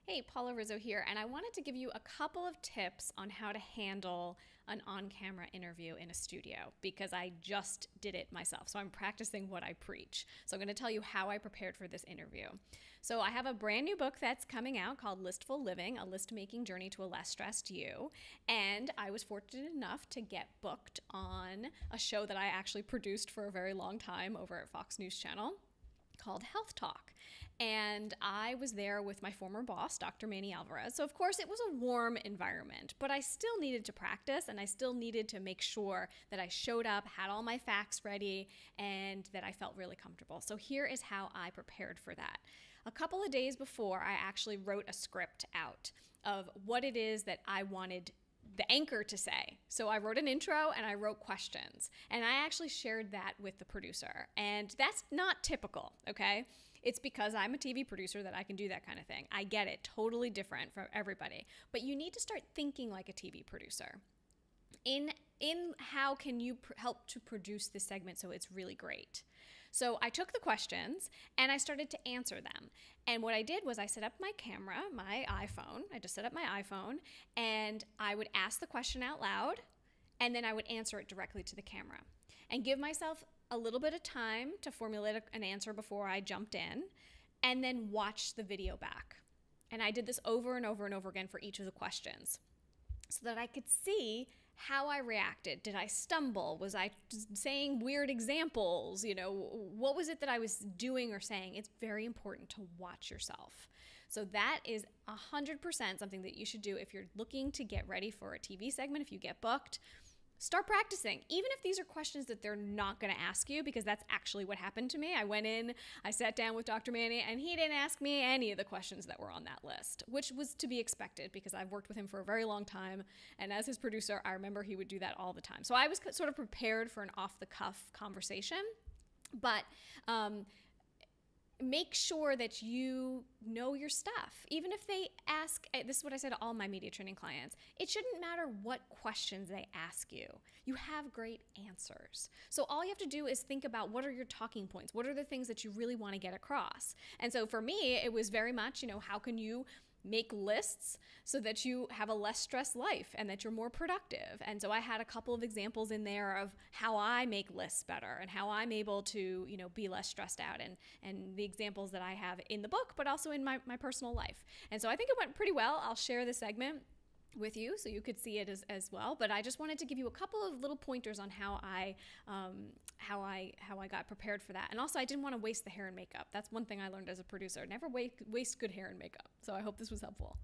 Hey, Paula Rizzo here, and I wanted to give you a couple of tips on how to handle an on-camera interview in a studio because I just did it myself. So I'm practicing what I preach. So I'm going to tell you how I prepared for this interview. So I have a brand new book that's coming out called Listful Living, a list-making journey to a less stressed you. And I was fortunate enough to get booked on a show that I actually produced for a very long time over at Fox News Channel called Health Talk. And I was there with my former boss, Dr. Manny Alvarez. So, of course, it was a warm environment, but I still needed to practice and I still needed to make sure that I showed up, had all my facts ready, and that I felt really comfortable. So, here is how I prepared for that. A couple of days before, I actually wrote a script out of what it is that I wanted the anchor to say. So I wrote an intro and I wrote questions, and I actually shared that with the producer. And that's not typical, okay? It's because I'm a TV producer that I can do that kind of thing. I get it, totally different from everybody. But you need to start thinking like a TV producer. In how can you help to produce this segment so it's really great. So I took the questions and I started to answer them. And what I did was I set up my camera, my iPhone. I just set up my iPhone and I would ask the question out loud and then I would answer it directly to the camera and give myself a little bit of time to formulate an answer before I jumped in and then watch the video back. And I did this over and over and over again for each of the questions, so that I could see how I reacted. Did I stumble? Was I saying weird examples? What was it that I was doing or saying? It's very important to watch yourself. So that is 100% something that you should do if you're looking to get ready for a TV segment, if you get booked. Start practicing, even if these are questions that they're not going to ask you, because that's actually what happened to me. I went in, I sat down with Dr. Manny, and he didn't ask me any of the questions that were on that list, which was to be expected because I've worked with him for a very long time. And as his producer, I remember he would do that all the time. So I was sort of prepared for an off-the-cuff conversation, but make sure that you know your stuff. Even if they ask, this is what I say to all my media training clients, it shouldn't matter what questions they ask you. You have great answers. So all you have to do is think about what are your talking points? What are the things that you really want to get across? And so for me, it was very much, how can you make lists so that you have a less stressed life and that you're more productive. And so I had a couple of examples in there of how I make lists better and how I'm able to, be less stressed out, and the examples that I have in the book, but also in my personal life. And so I think it went pretty well. I'll share the segment with you so you could see it as well, but I just wanted to give you a couple of little pointers on how I got prepared for that. And also, I didn't want to waste the hair and makeup. That's one thing I learned as a producer. Never waste good hair and makeup. So I hope this was helpful.